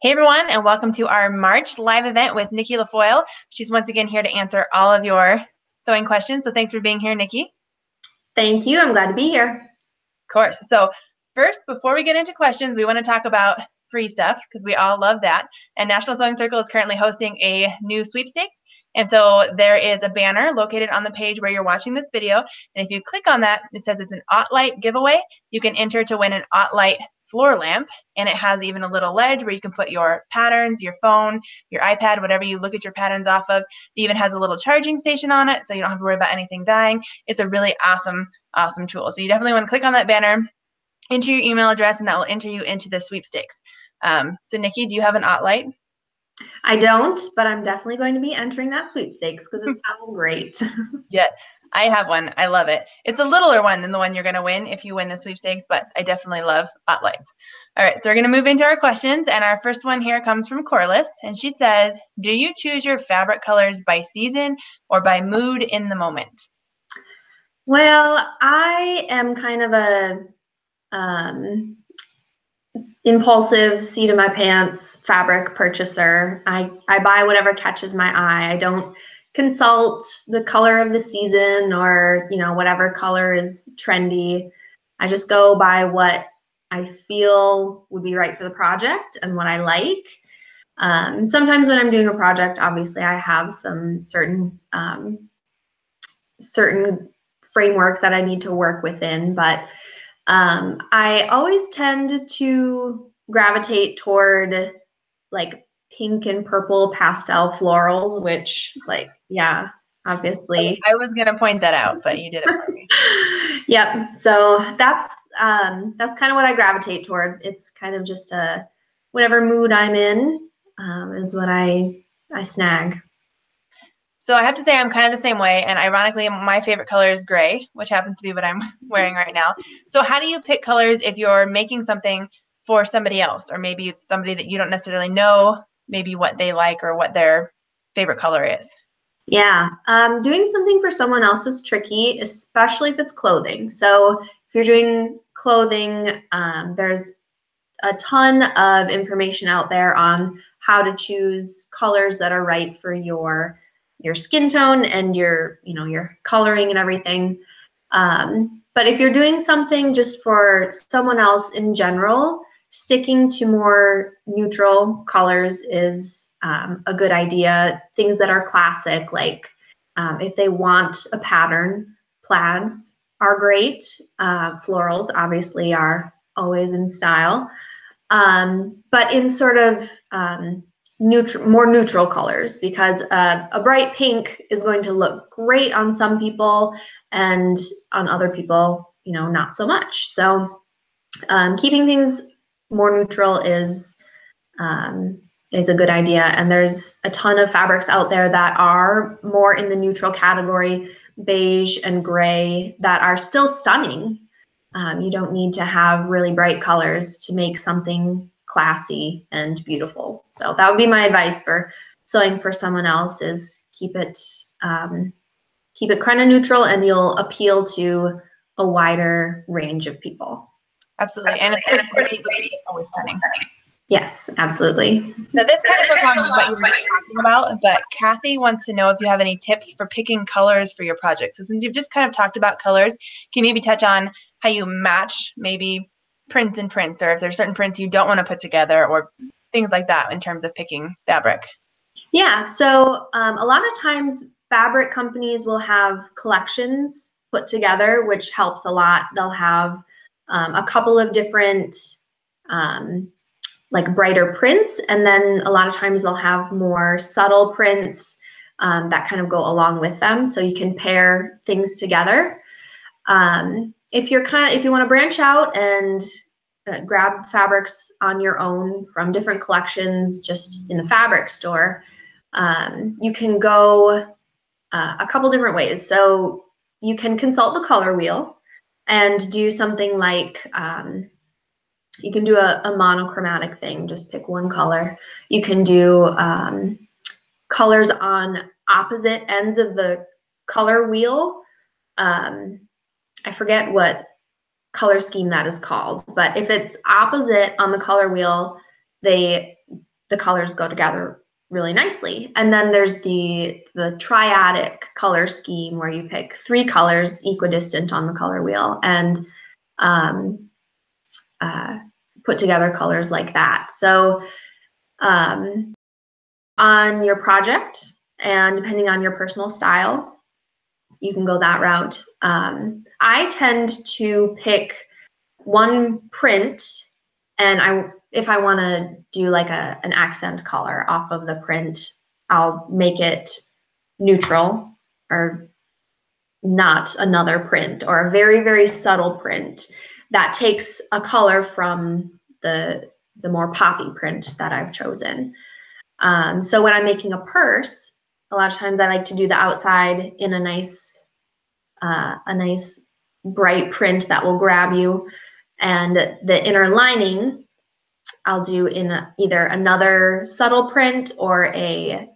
Hey everyone, and welcome to our March live event with Nicki LaFoille. She's once again here to answer all of your sewing questions. So thanks for being here, Nicki. Thank you. I'm glad to be here. Of course. So first, before we get into questions, we want to talk about free stuff because we all love that. And National Sewing Circle is currently hosting a new sweepstakes. And so there is a banner located on the page where you're watching this video. And if you click on that, it says it's an OttLite giveaway. You can enter to win an OttLite floor lamp, and it has even a little ledge where you can put your patterns, your phone, your iPad, whatever you look at your patterns off of. It even has a little charging station on it, so you don't have to worry about anything dying. It's a really awesome tool. So you definitely want to click on that banner, enter your email address, and that will enter you into the sweepstakes. So Nicki, do you have an OttLite? I don't, but I'm definitely going to be entering that sweepstakes because it sounds great. Yeah, I have one. I love it. It's a littler one than the one you're going to win if you win the sweepstakes, but I definitely love OttLites. All right, so we're going to move into our questions, and our first one here comes from Corliss, and she says, do you choose your fabric colors by season or by mood in the moment? Well, I am kind of a impulsive, seat of my pants fabric purchaser. I buy whatever catches my eye. I don't consult the color of the season or, whatever color is trendy. I just go by what I feel would be right for the project and what I like. Sometimes when I'm doing a project, obviously I have some certain framework that I need to work within, but I always tend to gravitate toward like pink and purple pastel florals, which obviously. I was going to point that out, but you did it for me. Yep. So that's kind of what I gravitate toward. It's kind of just whatever mood I'm in is what I snag. So I have to say I'm kind of the same way, and ironically, my favorite color is gray, which happens to be what I'm wearing right now. So how do you pick colors if you're making something for somebody else, or maybe somebody that you don't necessarily know, maybe what they like or what their favorite color is? Yeah, doing something for someone else is tricky, especially if it's clothing. So if you're doing clothing, there's a ton of information out there on how to choose colors that are right for your skin tone and your coloring and everything. But if you're doing something just for someone else in general, sticking to more neutral colors is a good idea. Things that are classic, like if they want a pattern, plaids are great. Florals obviously are always in style. But in sort of more neutral colors, because a bright pink is going to look great on some people and on other people, not so much. So keeping things more neutral is a good idea. And there's a ton of fabrics out there that are more in the neutral category, beige and gray, that are still stunning. You don't need to have really bright colors to make something classy and beautiful. So that would be my advice for sewing for someone else: is keep it kind of neutral, and you'll appeal to a wider range of people. Absolutely, and of course, always stunning. Yes, absolutely. Now this kind of goes along with what you were talking about, but Kathy wants to know if you have any tips for picking colors for your project. So since you've just kind of talked about colors, can you maybe touch on how you match maybe prints and prints, or if there's certain prints you don't want to put together, or things like that in terms of picking fabric? Yeah, so a lot of times fabric companies will have collections put together, which helps a lot. They'll have a couple of different like brighter prints, and then a lot of times they'll have more subtle prints that kind of go along with them, so you can pair things together. If you want to branch out and grab fabrics on your own from different collections just in the fabric store, you can go a couple different ways. So you can consult the color wheel and do something like you can do a monochromatic thing, just pick one color. You can do colors on opposite ends of the color wheel. I forget what color scheme that is called, but if it's opposite on the color wheel, they the colors go together really nicely. And then there's the triadic color scheme where you pick 3 colors equidistant on the color wheel and put together colors like that. So on your project and depending on your personal style, you can go that route. I tend to pick one print, and if I want to do like an accent color off of the print, I'll make it neutral or not another print, or a very, very subtle print that takes a color from the more poppy print that I've chosen. So when I'm making a purse, a lot of times I like to do the outside in a nice bright print that will grab you, and the inner lining I'll do in either another subtle print or a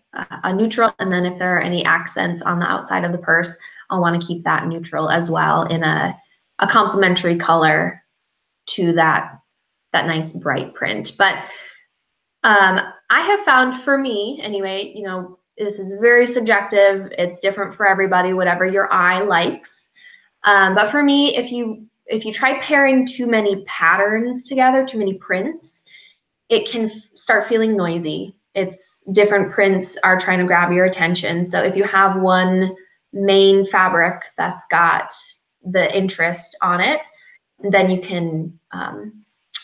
neutral. And then if there are any accents on the outside of the purse, I'll want to keep that neutral as well in a complementary color to that nice bright print. But I have found, for me anyway, you know, this is very subjective. It's different for everybody, whatever your eye likes. But for me, if you try pairing too many patterns together, too many prints, it can start feeling noisy. It's different prints are trying to grab your attention. So if you have one main fabric that's got the interest on it, then you can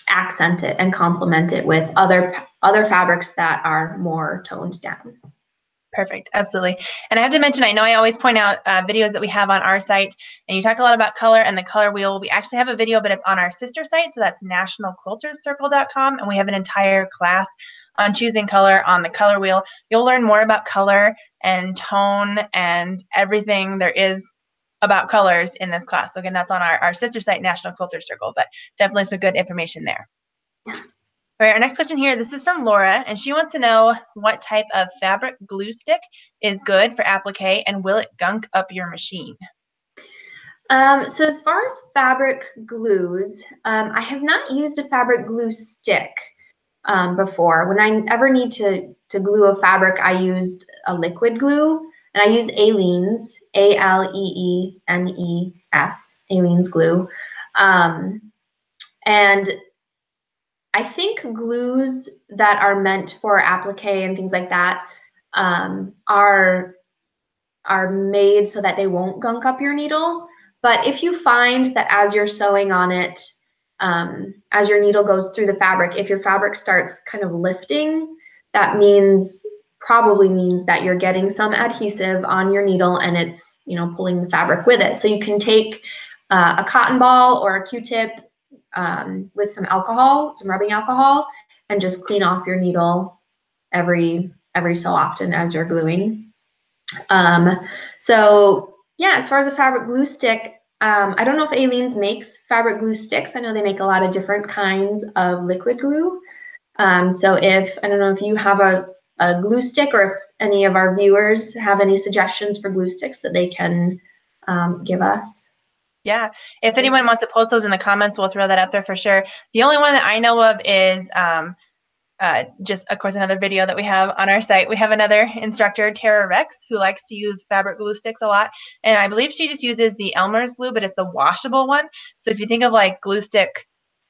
accent it and complement it with other fabrics that are more toned down. Perfect. Absolutely. And I have to mention, I know I always point out videos that we have on our site, and you talk a lot about color and the color wheel. We actually have a video, but it's on our sister site. So that's nationalquilterscircle.com. And we have an entire class on choosing color on the color wheel. You'll learn more about color and tone and everything there is about colors in this class. So again, that's on our sister site, National Quilter Circle, but definitely some good information there. Yeah. All right, our next question here, this is from Laura, and she wants to know what type of fabric glue stick is good for applique, and will it gunk up your machine? So as far as fabric glues, I have not used a fabric glue stick before. When I ever need to glue a fabric, I used a liquid glue, and I use Aleene's, Aleenes, Aleene's glue. And I think glues that are meant for applique and things like that are made so that they won't gunk up your needle. But if you find that as you're sewing on it, as your needle goes through the fabric, if your fabric starts kind of lifting, that probably means that you're getting some adhesive on your needle and it's, you know, pulling the fabric with it. So you can take a cotton ball or a Q-tip with some alcohol, some rubbing alcohol, and just clean off your needle every so often as you're gluing. So yeah, as far as a fabric glue stick, I don't know if Aleene's makes fabric glue sticks. I know they make a lot of different kinds of liquid glue. So I don't know if you have a glue stick, or if any of our viewers have any suggestions for glue sticks that they can give us. Yeah, if anyone wants to post those in the comments, we'll throw that up there for sure. The only one that I know of is just, of course, another video that we have on our site. We have another instructor, Tara Rex, who likes to use fabric glue sticks a lot. And I believe she just uses the Elmer's glue, but it's the washable one. So if you think of like glue stick,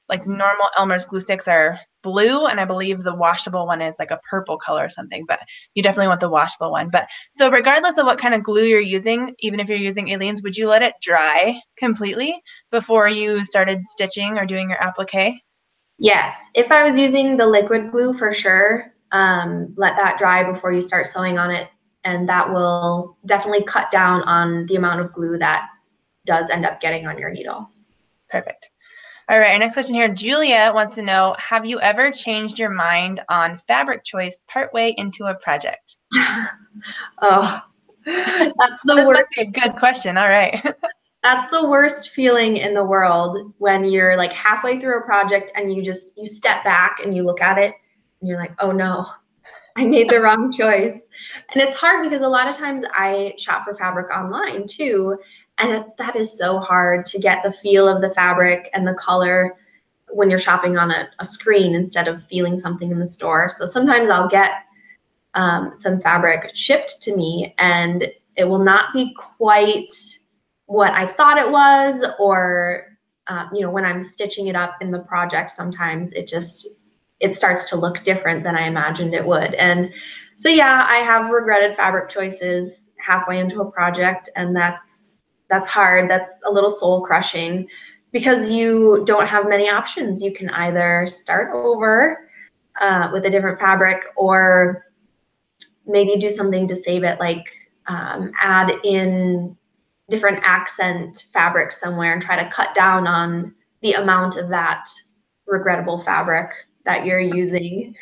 like normal Elmer's glue sticks are blue, and I believe the washable one is like a purple color or something, but you definitely want the washable one. But so regardless of what kind of glue you're using, even if you're using Aleene's, would you let it dry completely before you started stitching or doing your applique? Yes, if I was using the liquid glue, for sure, let that dry before you start sewing on it, and that will definitely cut down on the amount of glue that does end up getting on your needle. Perfect. All right, our next question here, Julia wants to know, have you ever changed your mind on fabric choice partway into a project? Oh, that's the This worst. must be a good question. All right. That's the worst feeling in the world, when you're like halfway through a project and you step back and you look at it and you're like, oh no, I made the wrong choice. And it's hard because a lot of times I shop for fabric online too, and that is so hard to get the feel of the fabric and the color when you're shopping on a screen instead of feeling something in the store. So sometimes I'll get some fabric shipped to me and it will not be quite what I thought it was, or when I'm stitching it up in the project, sometimes it starts to look different than I imagined it would. And so yeah, I have regretted fabric choices halfway into a project, and that's hard. That's a little soul crushing because you don't have many options. You can either start over with a different fabric, or maybe do something to save it, like add in different accent fabric somewhere and try to cut down on the amount of that regrettable fabric that you're using.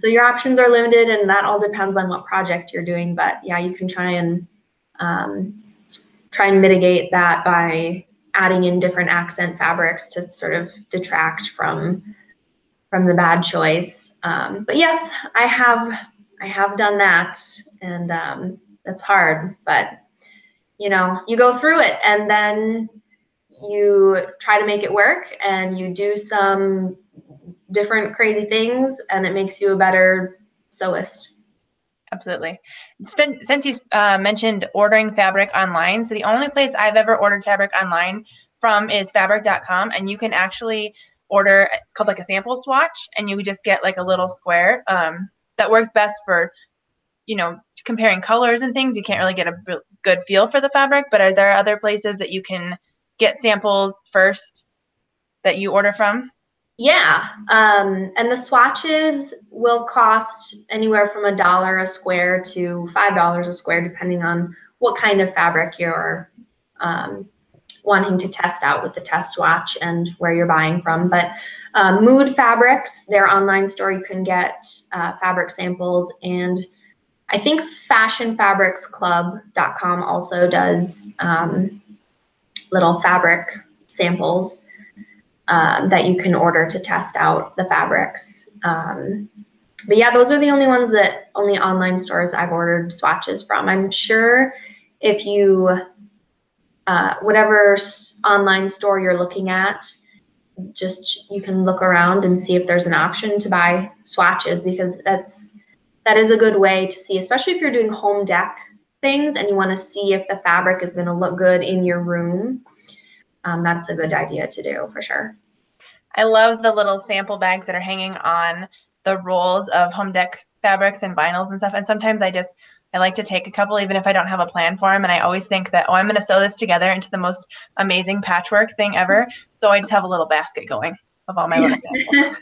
So your options are limited, and that all depends on what project you're doing. But yeah, you can try and mitigate that by adding in different accent fabrics to sort of detract from the bad choice. But yes, I have done that, and it's hard, but you go through it, and then you try to make it work, and you do some different crazy things, and it makes you a better sewist. Absolutely. Since you mentioned ordering fabric online, so the only place I've ever ordered fabric online from is fabric.com, and you can actually order, it's called like a sample swatch, and you just get like a little square that works best for, comparing colors and things. You can't really get a good feel for the fabric, but are there other places that you can get samples first that you order from? Yeah, and the swatches will cost anywhere from $1 a square to $5 a square, depending on what kind of fabric you're wanting to test out with the test swatch and where you're buying from. But Mood Fabrics, their online store, you can get fabric samples, and I think fashionfabricsclub.com also does little fabric samples that you can order to test out the fabrics. But yeah, those are the only online stores I've ordered swatches from. I'm sure if you, whatever online store you're looking at, you can look around and see if there's an option to buy swatches, because that is a good way to see, especially if you're doing home dec things and you want to see if the fabric is going to look good in your room. That's a good idea to do for sure. I love the little sample bags that are hanging on the rolls of home dec fabrics and vinyls and stuff. And sometimes I like to take a couple, even if I don't have a plan for them. And I always think that, I'm going to sew this together into the most amazing patchwork thing ever. So I just have a little basket going of all my little samples.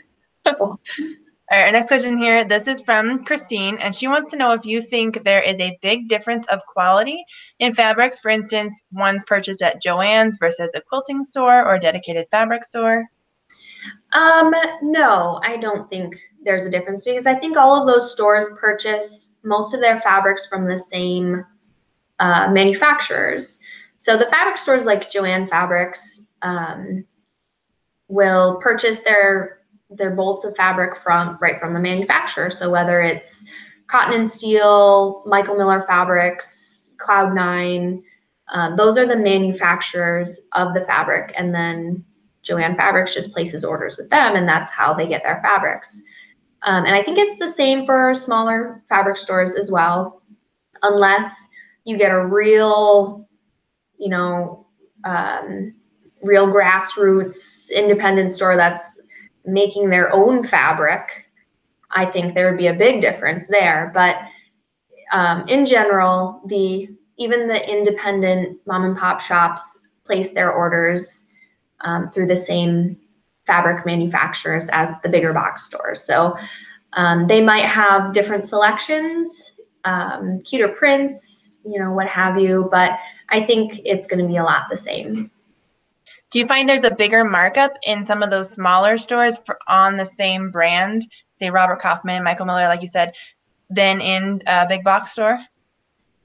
All right, our next question here. This is from Christine, and she wants to know if you think there is a big difference of quality in fabrics. For instance, one's purchased at Joann's versus a quilting store or a dedicated fabric store. No, I don't think there's a difference, because I think all of those stores purchase most of their fabrics from the same manufacturers. So the fabric stores like Joann Fabrics will purchase their bolts of fabric right from the manufacturer. So whether it's Cotton and Steel, Michael Miller Fabrics, Cloud9, those are the manufacturers of the fabric, and then Joann Fabrics just places orders with them, and that's how they get their fabrics. And I think it's the same for smaller fabric stores as well, unless you get a real, real grassroots independent store that's making their own fabric. I think there would be a big difference there. But in general, even the independent mom and pop shops place their orders through the same fabric manufacturers as the bigger box stores. So they might have different selections, cuter prints, what have you, but I think it's going to be a lot the same. Do you find there's a bigger markup in some of those smaller stores on the same brand, say Robert Kaufman, Michael Miller, like you said, than in a big box store?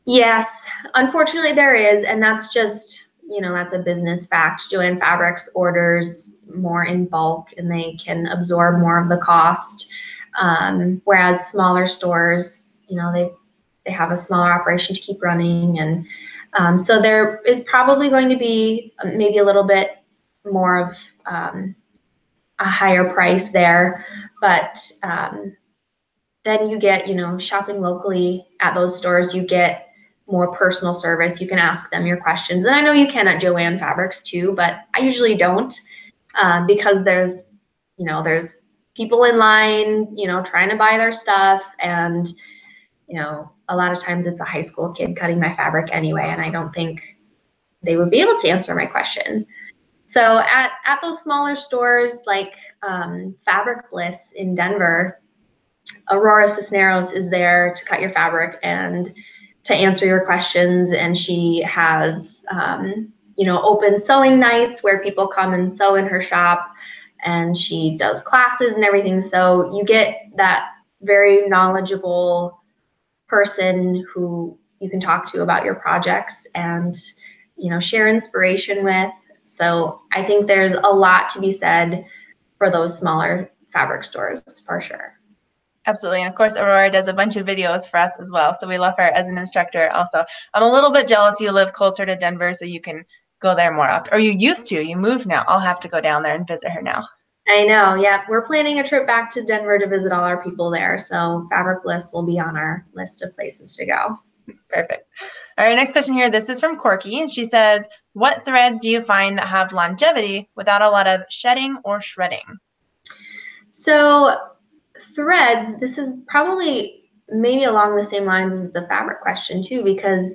Yes, unfortunately there is, and that's just, that's a business fact. Joann Fabrics orders more in bulk, and they can absorb more of the cost, whereas smaller stores, they have a smaller operation to keep running, and so there is probably going to be maybe a little bit more of a higher price there, but then you get, you know, shopping locally at those stores, you get more personal service. You can ask them your questions. And I know you can at Joann Fabrics too, but I usually don't because there's, you know, there's people in line, you know, trying to buy their stuff. And, you know, a lot of times it's a high school kid cutting my fabric anyway, and I don't think they would be able to answer my question. So at those smaller stores like Fabric Bliss in Denver, Aurora Cisneros is there to cut your fabric and to answer your questions. And she has, you know, open sewing nights where people come and sew in her shop, and she does classes and everything. So you get that very knowledgeable person who you can talk to about your projects and, you know, share inspiration with. So I think there's a lot to be said for those smaller fabric stores for sure. Absolutely. And of course, Aurora does a bunch of videos for us as well. So we love her as an instructor also. I'm a little bit jealous you live closer to Denver so you can go there more often. Or you used to. You moved now. I'll have to go down there and visit her now. I know. Yeah. We're planning a trip back to Denver to visit all our people there. So Fabric Bliss will be on our list of places to go. Perfect. All right. Next question here. This is from Corky. And she says, what threads do you find that have longevity without a lot of shedding or shredding? So threads, this is probably maybe along the same lines as the fabric question too, because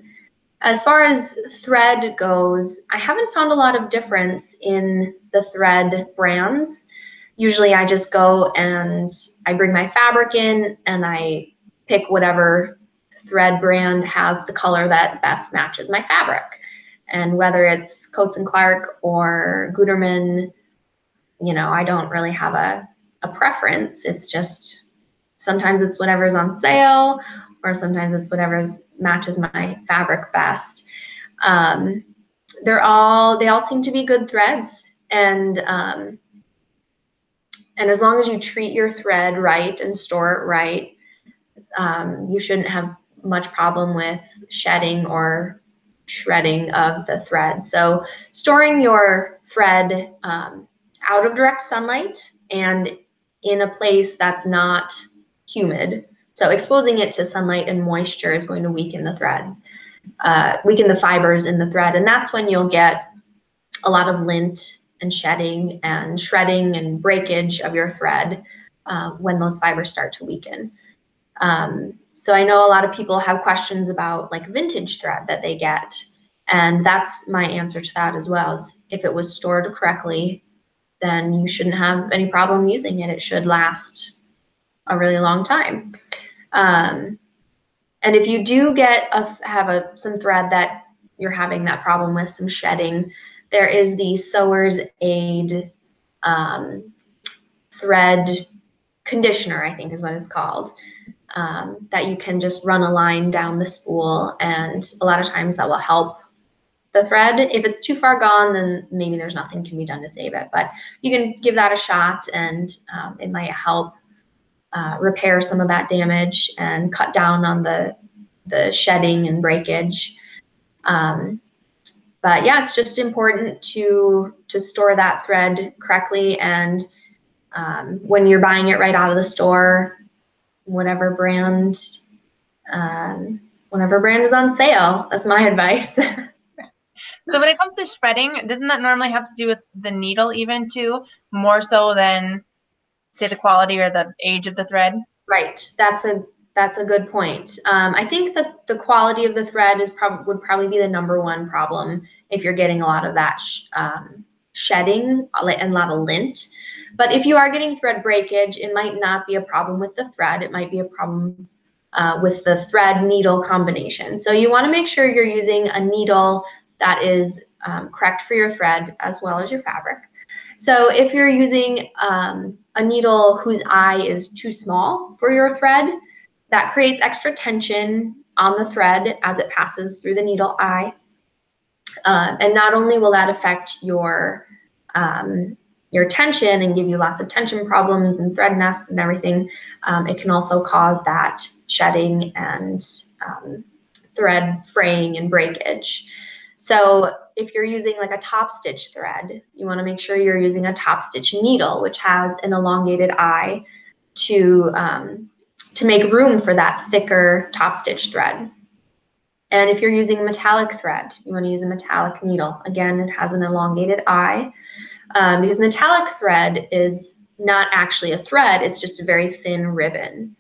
as far as thread goes, I haven't found a lot of difference in the thread brands. Usually I just go and I bring my fabric in and I pick whatever thread brand has the color that best matches my fabric. And whether it's Coats and Clark or Gutermann, you know, I don't really have a preference. It's just sometimes it's whatever's on sale, or sometimes it's whatever matches my fabric best. They all seem to be good threads, and as long as you treat your thread right and store it right, you shouldn't have much problem with shedding or shredding of the thread. So storing your thread out of direct sunlight and in a place that's not humid. So exposing it to sunlight and moisture is going to weaken the threads, weaken the fibers in the thread. And that's when you'll get a lot of lint and shedding and shredding and breakage of your thread when those fibers start to weaken. So I know a lot of people have questions about like vintage thread that they get. And that's my answer to that as well. Is if it was stored correctly, then you shouldn't have any problem using it. It should last a really long time. And if you do have some thread that you're having that problem with, some shedding, there is the Sewer's Aid thread conditioner, I think is what it's called, that you can just run a line down the spool, and a lot of times that will help the thread. If it's too far gone, then maybe there's nothing can be done to save it, but you can give that a shot, and it might help repair some of that damage and cut down on the shedding and breakage. But yeah, it's just important to store that thread correctly, and when you're buying it right out of the store, whatever brand is on sale. That's my advice. So when it comes to shredding, doesn't that normally have to do with the needle even too, more so than say the quality or the age of the thread? Right. That's a good point. I think that the quality of the thread would probably be the #1 problem if you're getting a lot of that shedding and a lot of lint. But if you are getting thread breakage, it might not be a problem with the thread. It might be a problem with the thread needle combination. So you want to make sure you're using a needle that is correct for your thread as well as your fabric. So if you're using a needle whose eye is too small for your thread, that creates extra tension on the thread as it passes through the needle eye. And not only will that affect your tension and give you lots of tension problems and thread nests and everything, it can also cause that shedding and thread fraying and breakage. So if you're using like a top stitch thread, you want to make sure you're using a top stitch needle, which has an elongated eye to make room for that thicker top stitch thread. And if you're using metallic thread, you want to use a metallic needle. Again, it has an elongated eye because metallic thread is not actually a thread, it's just a very thin ribbon.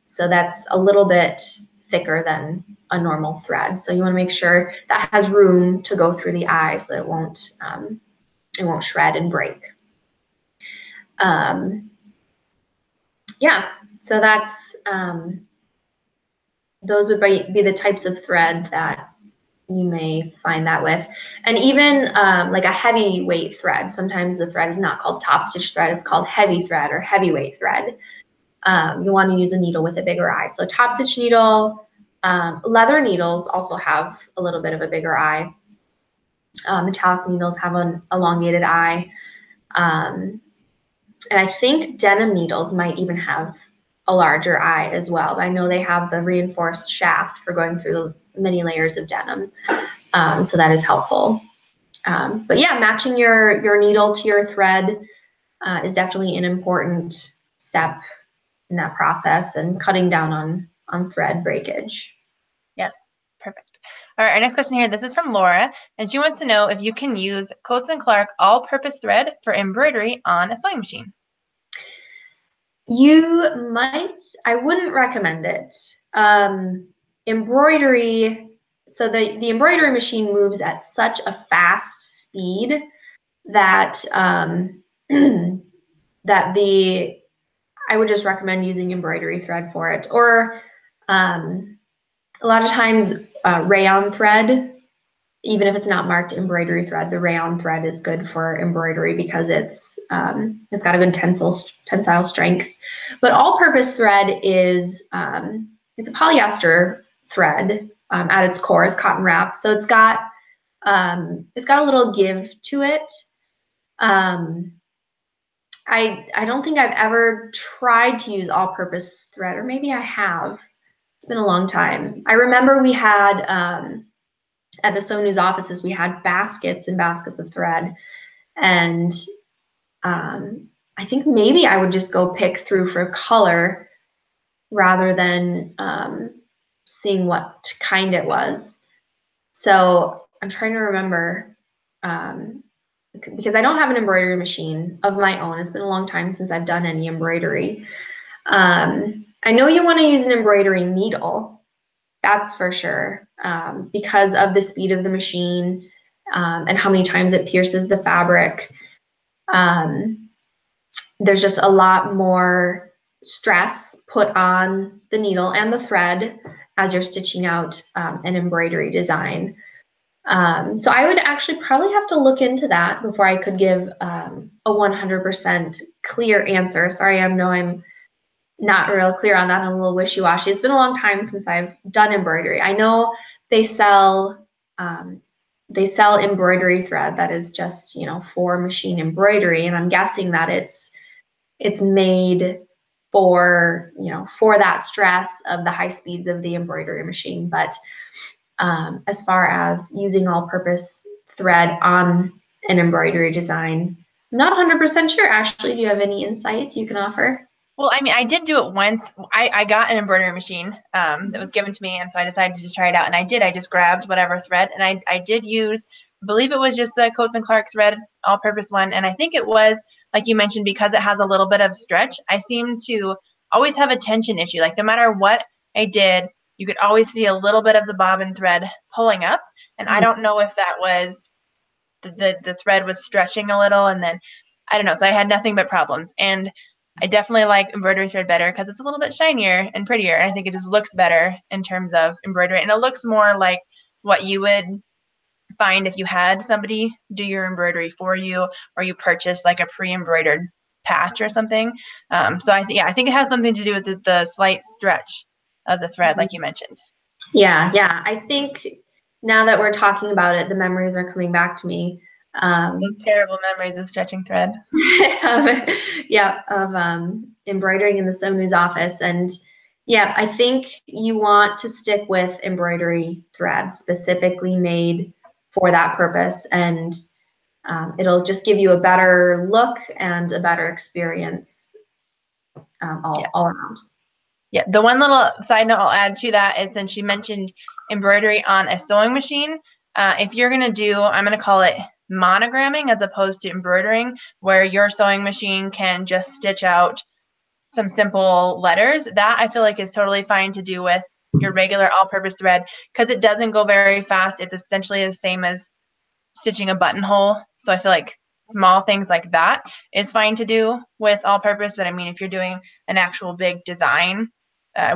So that's a little bit thicker than a normal thread. So you want to make sure that has room to go through the eye so it won't shred and break. Yeah, so that's those would be the types of thread that you may find that with. And even like a heavyweight thread, sometimes the thread is not called top stitch thread, it's called heavy thread or heavyweight thread. You want to use a needle with a bigger eye. So top stitch needle, leather needles also have a little bit of a bigger eye. Metallic needles have an elongated eye. And I think denim needles might even have a larger eye as well. I know they have the reinforced shaft for going through many layers of denim. So that is helpful. But yeah, matching your needle to your thread is definitely an important step in that process, and cutting down on thread breakage. Yes, perfect. All right, our next question here, this is from Laura, and she wants to know if you can use Coats & Clark all-purpose thread for embroidery on a sewing machine. You might, I wouldn't recommend it. Embroidery, so the embroidery machine moves at such a fast speed that I would just recommend using embroidery thread for it, or a lot of times rayon thread, even if it's not marked embroidery thread, the rayon thread is good for embroidery because it's got a good tensile strength. But all-purpose thread is it's a polyester thread at its core. It's cotton wrap, so it's got a little give to it. I don't think I've ever tried to use all-purpose thread, or maybe I have. It's been a long time. I remember we had at the Sew News offices, we had baskets and baskets of thread, and I think maybe I would just go pick through for color rather than seeing what kind it was. So I'm trying to remember, because I don't have an embroidery machine of my own. It's been a long time since I've done any embroidery. I know you want to use an embroidery needle, that's for sure, because of the speed of the machine and how many times it pierces the fabric. There's just a lot more stress put on the needle and the thread as you're stitching out an embroidery design. So I would actually probably have to look into that before I could give a 100% clear answer. Sorry, I know I'm not real clear on that. I'm a little wishy-washy. It's been a long time since I've done embroidery. I know they sell embroidery thread that is just, for machine embroidery, and I'm guessing that it's made for that stress of the high speeds of the embroidery machine. But as far as using all-purpose thread on an embroidery design, I'm not 100% sure. Ashley, do you have any insight you can offer? Well, I mean, I did do it once. I got an embroidery machine that was given to me, and so I decided to just try it out. And I did. I just grabbed whatever thread, and I did use, I believe it was just the Coats & Clark thread, all-purpose one. And I think it was, like you mentioned, because it has a little bit of stretch, I seem to always have a tension issue. Like no matter what I did, you could always see a little bit of the bobbin thread pulling up. And I don't know if that was the thread was stretching a little, and then I don't know. So I had nothing but problems. And I definitely like embroidery thread better because it's a little bit shinier and prettier. And I think it just looks better in terms of embroidery. And it looks more like what you would find if you had somebody do your embroidery for you, or you purchased like a pre-embroidered patch or something. So I think it has something to do with the slight stretch of the thread, like you mentioned. Yeah. I think now that we're talking about it, the memories are coming back to me. Those terrible memories of stretching thread. of embroidering in the Sew News office. And yeah, I think you want to stick with embroidery thread specifically made for that purpose, and it'll just give you a better look and a better experience all around. Yeah, the one little side note I'll add to that is, since she mentioned embroidery on a sewing machine, if you're going to do, I'm going to call it monogramming as opposed to embroidering, where your sewing machine can just stitch out some simple letters, that I feel like is totally fine to do with your regular all-purpose thread, because it doesn't go very fast. It's essentially the same as stitching a buttonhole. So I feel like small things like that is fine to do with all-purpose. But I mean, if you're doing an actual big design,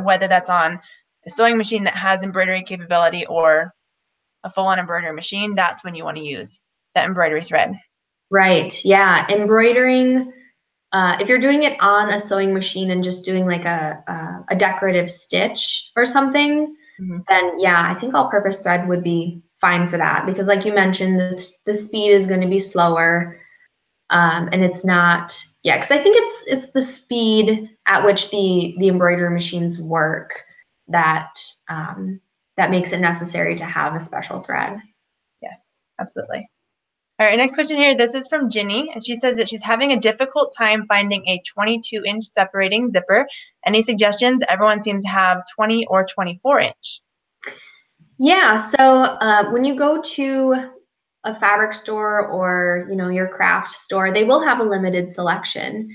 whether that's on a sewing machine that has embroidery capability or a full-on embroidery machine, that's when you want to use that embroidery thread. Right. Yeah. Embroidering, if you're doing it on a sewing machine and just doing like a decorative stitch or something, then yeah, I think all-purpose thread would be fine for that, because like you mentioned, the speed is going to be slower, and it's not, yeah, because I think it's the speed at which the embroidery machines work that that makes it necessary to have a special thread. Yes, absolutely. All right, next question here. This is from Ginny, and she says that she's having a difficult time finding a 22-inch separating zipper. Any suggestions? Everyone seems to have 20 or 24-inch. Yeah, so when you go to a fabric store or your craft store, they will have a limited selection.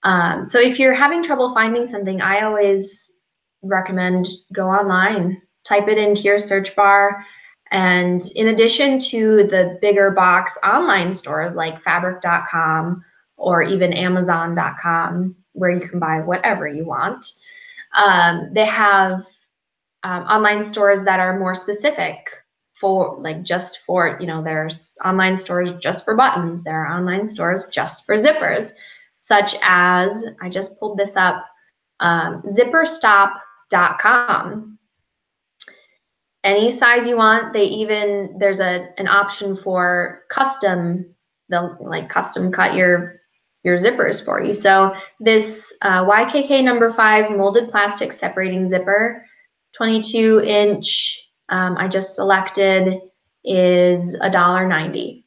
So if you're having trouble finding something, I always recommend go online, type it into your search bar. And in addition to the bigger box online stores like fabric.com or even amazon.com, where you can buy whatever you want, they have online stores that are more specific for, like, just for, there's online stores just for buttons. There are online stores just for zippers, such as, I just pulled this up, zipperstop.com. Any size you want. There's an option for custom. They'll like custom cut your zippers for you. So this YKK number 5 molded plastic separating zipper, 22-inch, I just selected, is $1.90.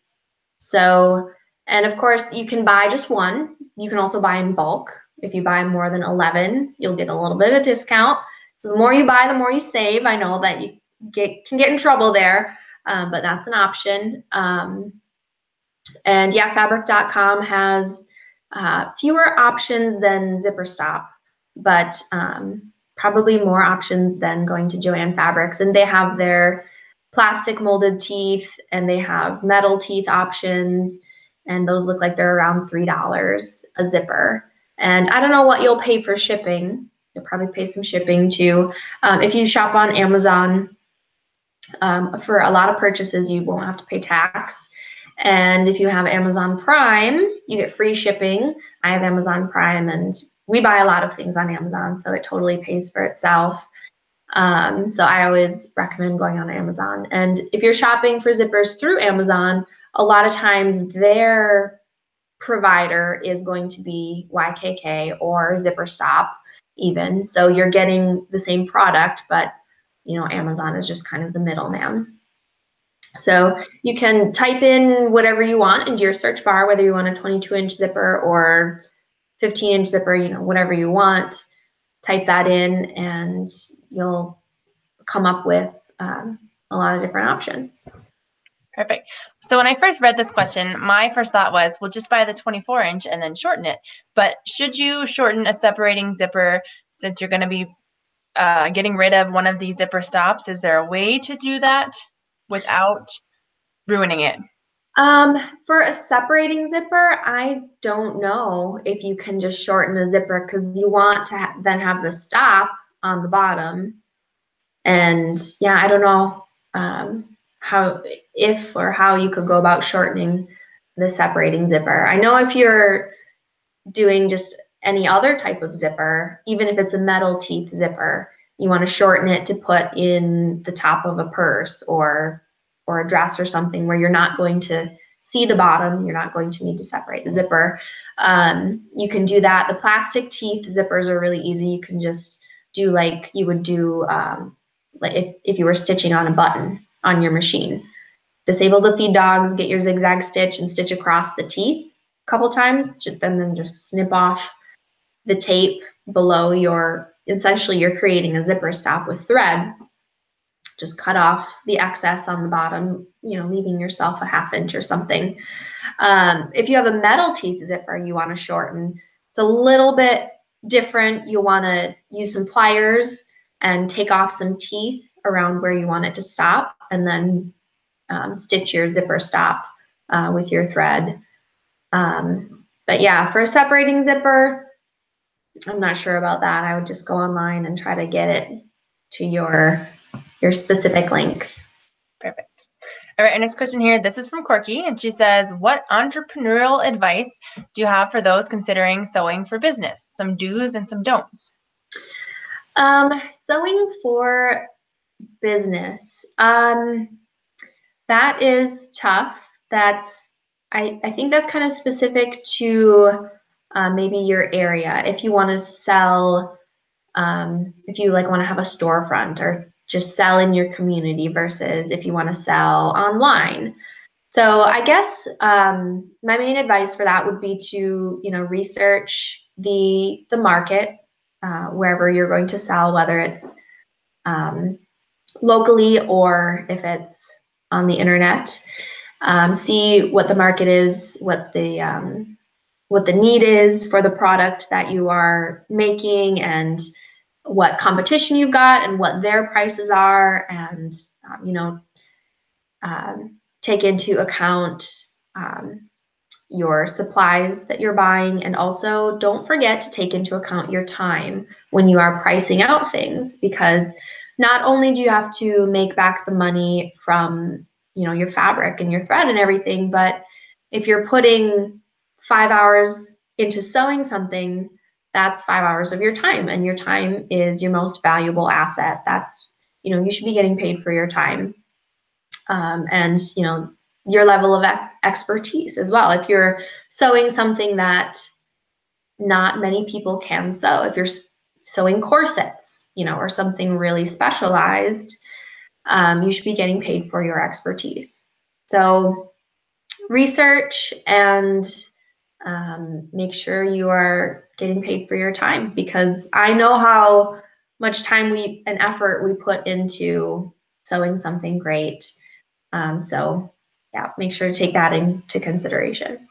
So, and of course you can buy just one. You can also buy in bulk. If you buy more than 11, you'll get a little bit of a discount. So the more you buy, the more you save. I know that you can get in trouble there, but that's an option. And yeah, fabric.com has fewer options than ZipperStop, but probably more options than going to Joann Fabrics. And they have their plastic molded teeth, and they have metal teeth options, and those look like they're around $3 a zipper. And I don't know what you'll pay for shipping. You'll probably pay some shipping too. If you shop on Amazon, for a lot of purchases, you won't have to pay tax. And if you have Amazon Prime, you get free shipping. I have Amazon Prime, and we buy a lot of things on Amazon, so it totally pays for itself. So I always recommend going on Amazon. And if you're shopping for zippers through Amazon, a lot of times their provider is going to be YKK or ZipperStop even. So you're getting the same product, but Amazon is just kind of the middleman. So you can type in whatever you want into your search bar, whether you want a 22-inch zipper or 15-inch zipper, whatever you want. Type that in, and you'll come up with a lot of different options. Perfect. So when I first read this question, my first thought was, well, just buy the 24-inch and then shorten it. But should you shorten a separating zipper since you're going to be getting rid of one of these zipper stops? Is there a way to do that without ruining it? For a separating zipper, I don't know if you can just shorten a zipper, because you want to then have the stop on the bottom. And yeah, I don't know how you could go about shortening the separating zipper. I know if you're doing just any other type of zipper, even if it's a metal teeth zipper, you want to shorten it to put in the top of a purse or a dress or something where you're not going to see the bottom. You're not going to need to separate the zipper. You can do that. The plastic teeth zippers are really easy. You can just do like you would do like if you were stitching on a button on your machine. disable the feed dogs, get your zigzag stitch and stitch across the teeth a couple times, then just snip off the tape below your, essentially you're creating a zipper stop with thread. Just cut off the excess on the bottom, leaving yourself a 1/2 inch or something. If you have a metal teeth zipper you want to shorten, it's a little bit different. You'll want to use some pliers and take off some teeth around where you want it to stop, and then stitch your zipper stop with your thread. But yeah, for a separating zipper, I'm not sure about that. I would just go online and try to get it to your specific length. Perfect. All right, our next question here, this is from Corky, and she says, what entrepreneurial advice do you have for those considering sewing for business? Some do's and some don'ts. Sewing for business, that is tough. I think that's kind of specific to maybe your area. If you want to sell, if you want to have a storefront or just sell in your community versus if you want to sell online. So I guess my main advice for that would be to research the market wherever you're going to sell, whether it's locally or if it's on the internet. See what the market is, what the need is for the product that you are making, and what competition you've got and what their prices are, and take into account your supplies that you're buying, and also don't forget to take into account your time when you are pricing out things, because not only do you have to make back the money from your fabric and your thread and everything, but if you're putting 5 hours into sewing something, that's 5 hours of your time, and your time is your most valuable asset. That's, you should be getting paid for your time, and your level of expertise as well. If you're sewing something that not many people can sew, if you're sewing corsets, or something really specialized, you should be getting paid for your expertise. So research and make sure you are getting paid for your time, because I know how much time and effort we put into sewing something great. So yeah, make sure to take that into consideration.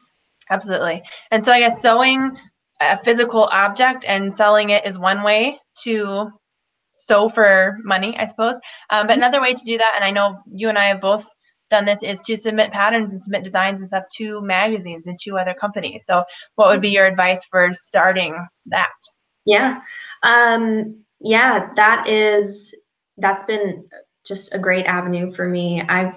Absolutely. And so I guess sewing a physical object and selling it is one way to sew for money, I suppose. But another way to do that, and I know you and I have both done this, is to submit patterns and submit designs and stuff to magazines and to other companies. So what would be your advice for starting that? Yeah. Yeah, that's been just a great avenue for me. I've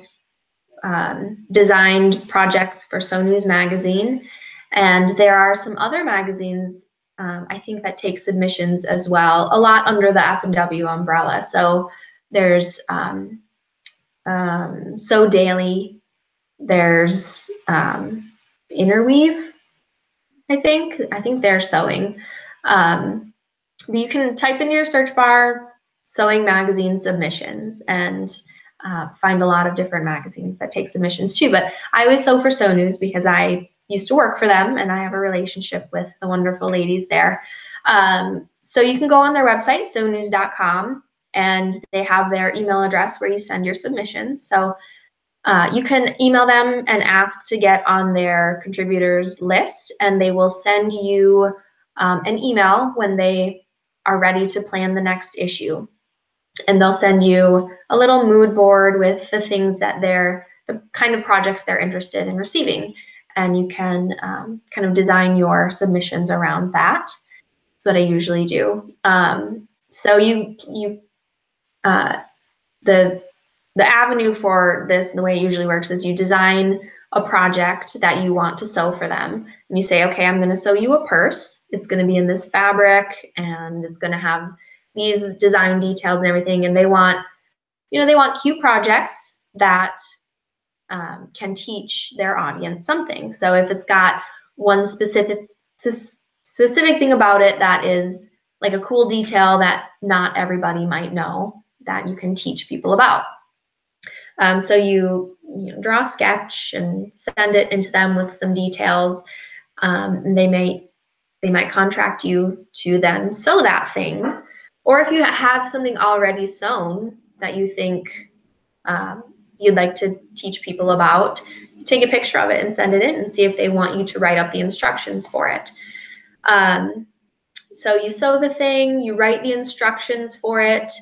designed projects for Sew News magazine, and there are some other magazines I think that take submissions as well, a lot under the F&W umbrella. So there's Sew Daily, there's Interweave, I think they're sewing. But you can type in your search bar sewing magazine submissions and find a lot of different magazines that take submissions too. But I always sew for Sew News because I used to work for them and I have a relationship with the wonderful ladies there. So you can go on their website, sewnews.com, and they have their email address where you send your submissions. So you can email them and ask to get on their contributors list, and they will send you an email when they are ready to plan the next issue. And they'll send you a little mood board with the things that the kind of projects they're interested in receiving. And you can kind of design your submissions around that. That's what I usually do. So the avenue for this, the way it usually works, is you design a project that you want to sew for them. And you say, okay, I'm going to sew you a purse. It's going to be in this fabric, and it's going to have these design details and everything. And they want cute projects that can teach their audience something. So if it's got one specific thing about it that is like a cool detail that not everybody might know, that you can teach people about. So you draw a sketch and send it into them with some details. And they might contract you to then sew that thing. Or if you have something already sewn that you think you'd like to teach people about, take a picture of it and send it in and see if they want you to write up the instructions for it. So you sew the thing, you write the instructions for it,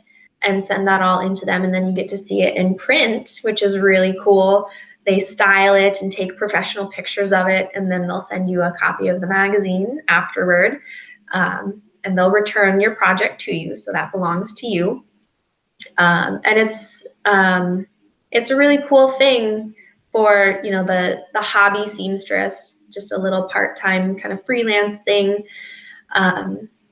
and send that all into them, and then you get to see it in print, which is really cool. They style it and take professional pictures of it, and then they'll send you a copy of the magazine afterward, and they'll return your project to you, so that belongs to you. And it's a really cool thing for the hobby seamstress, just a little part-time kind of freelance thing.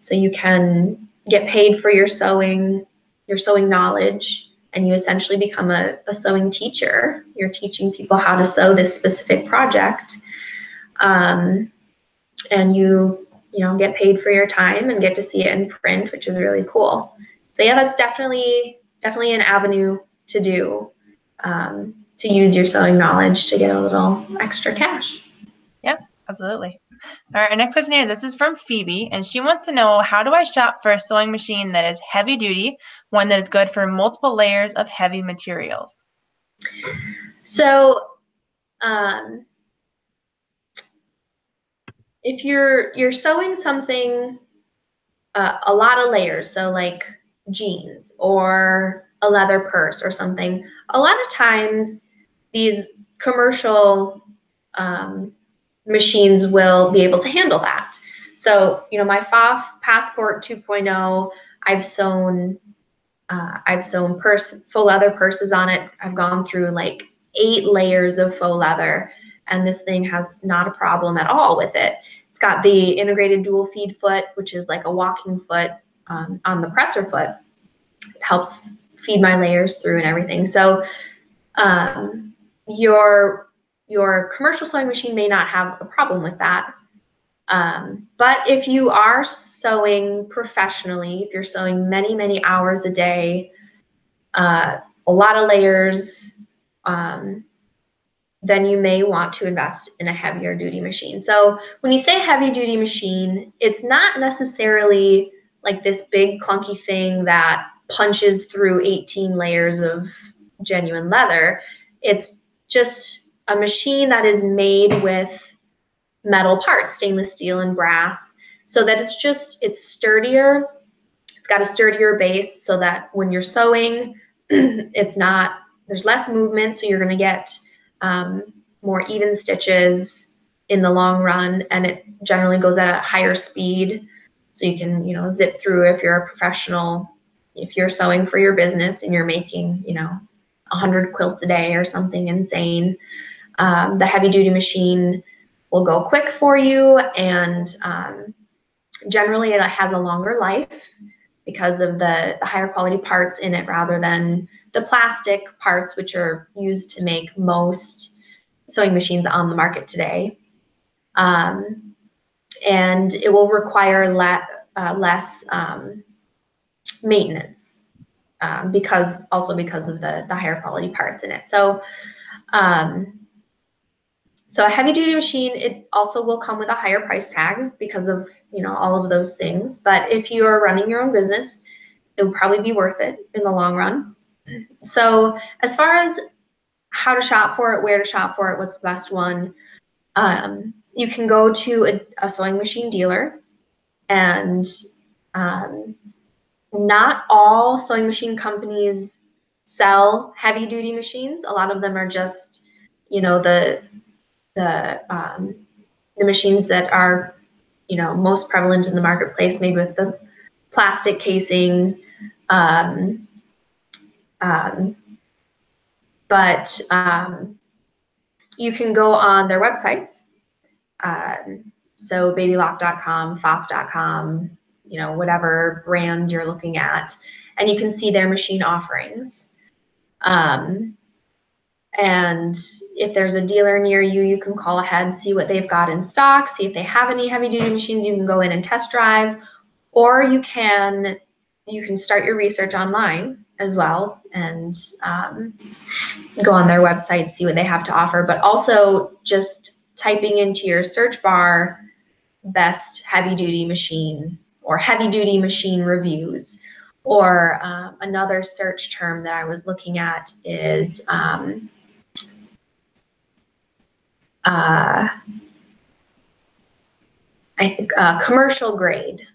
So you can get paid for your sewing knowledge, and you essentially become a sewing teacher. You're teaching people how to sew this specific project, and you get paid for your time and get to see it in print, which is really cool. So yeah, that's definitely an avenue to do, to use your sewing knowledge to get a little extra cash. Yeah, absolutely. All right, our next question here, this is from Phoebe, and she wants to know, how do I shop for a sewing machine that is heavy duty, one that is good for multiple layers of heavy materials? So if you're sewing something a lot of layers, so like jeans or a leather purse or something, a lot of times these commercial machines will be able to handle that. So my FOF Passport 2.0, I've sewn faux leather purses on it. I've gone through like 8 layers of faux leather, and this thing has not a problem at all with it. It's got the integrated dual feed foot, which is like a walking foot on the presser foot. It helps feed my layers through and everything. So your commercial sewing machine may not have a problem with that. But if you are sewing professionally, if you're sewing many, many hours a day, a lot of layers, then you may want to invest in a heavier duty machine. So when you say heavy duty machine, it's not necessarily like this big clunky thing that punches through 18 layers of genuine leather. It's just a machine that is made with metal parts, stainless steel and brass, so that it's sturdier. It's got a sturdier base so that when you're sewing, there's less movement, so you're going to get more even stitches in the long run, and it generally goes at a higher speed, so you can zip through if you're a professional. If you're sewing for your business and you're making 100 quilts a day or something insane, the heavy duty machine will go quick for you, and generally it has a longer life because of the higher quality parts in it rather than the plastic parts, which are used to make most sewing machines on the market today. And it will require less maintenance because of the higher quality parts in it. So so a heavy duty machine, it also will come with a higher price tag because of all of those things. But if you are running your own business, it will probably be worth it in the long run. So as far as how to shop for it, where to shop for it, what's the best one, you can go to a sewing machine dealer, and not all sewing machine companies sell heavy duty machines. A lot of them are just the machines that are most prevalent in the marketplace, made with the plastic casing, but you can go on their websites, so babylock.com, fof.com, whatever brand you're looking at, and you can see their machine offerings. And if there's a dealer near you, you can call ahead, see what they've got in stock, see if they have any heavy duty machines. You can go in and test drive, or you can start your research online as well, and go on their website, see what they have to offer, but also just typing into your search bar best heavy duty machine or heavy duty machine reviews. Or another search term that I was looking at is I think commercial grade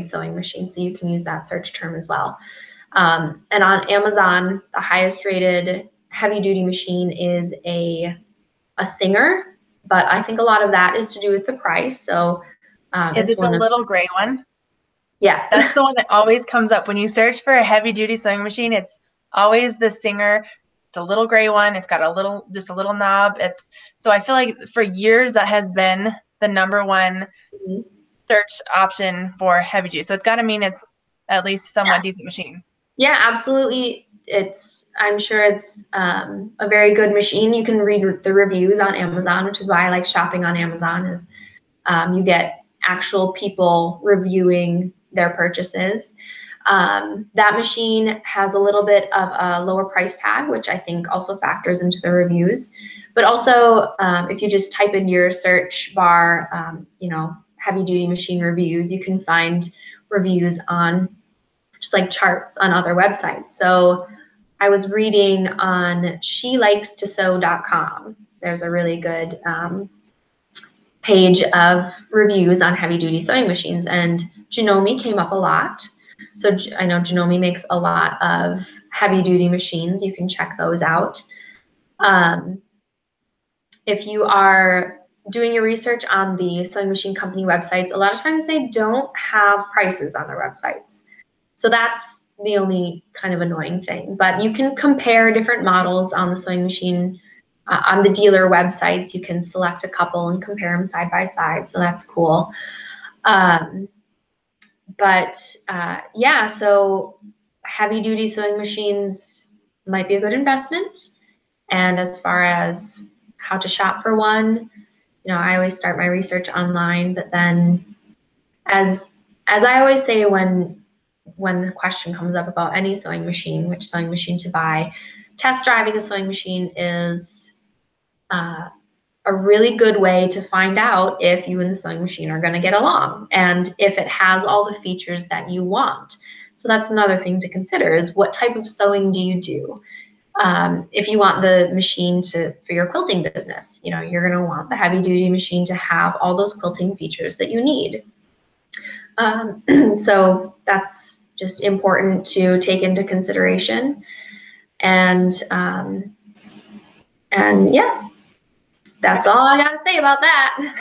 sewing machine. So you can use that search term as well. And on Amazon, the highest rated heavy duty machine is a Singer, but I think a lot of that is to do with the price. So is it the little gray one? Yes. That's the one that always comes up when you search for a heavy duty sewing machine. It's always the Singer. It's a little gray one. It's got just a little knob. So I feel like for years that has been the number one search option for heavy duty. So it's got to mean it's at least somewhat decent machine. Yeah, absolutely. I'm sure it's a very good machine. You can read the reviews on Amazon, which is why I like shopping on Amazon, is you get actual people reviewing their purchases. That machine has a little bit of a lower price tag, which I think also factors into the reviews. But also, if you just type in your search bar, heavy duty machine reviews, you can find reviews on just like charts on other websites. So I was reading on shelikes2sew.com. There's a really good page of reviews on heavy duty sewing machines, and Janome came up a lot. So I know Janome makes a lot of heavy duty machines. You can check those out. If you are doing your research on the sewing machine company websites, a lot of times they don't have prices on their websites. So that's the only kind of annoying thing. But you can compare different models on the sewing machine. On the dealer websites, you can select a couple and compare them side by side. So that's cool. Yeah, so heavy duty sewing machines might be a good investment. And as far as how to shop for one, I always start my research online, but then as I always say when the question comes up about any sewing machine, which sewing machine to buy, test driving a sewing machine is a really good way to find out if you and the sewing machine are going to get along and if it has all the features that you want. So that's another thing to consider, is what type of sewing do you do? If you want the machine for your quilting business, you're going to want the heavy duty machine to have all those quilting features that you need. So that's just important to take into consideration. And yeah, that's all I got to say about that.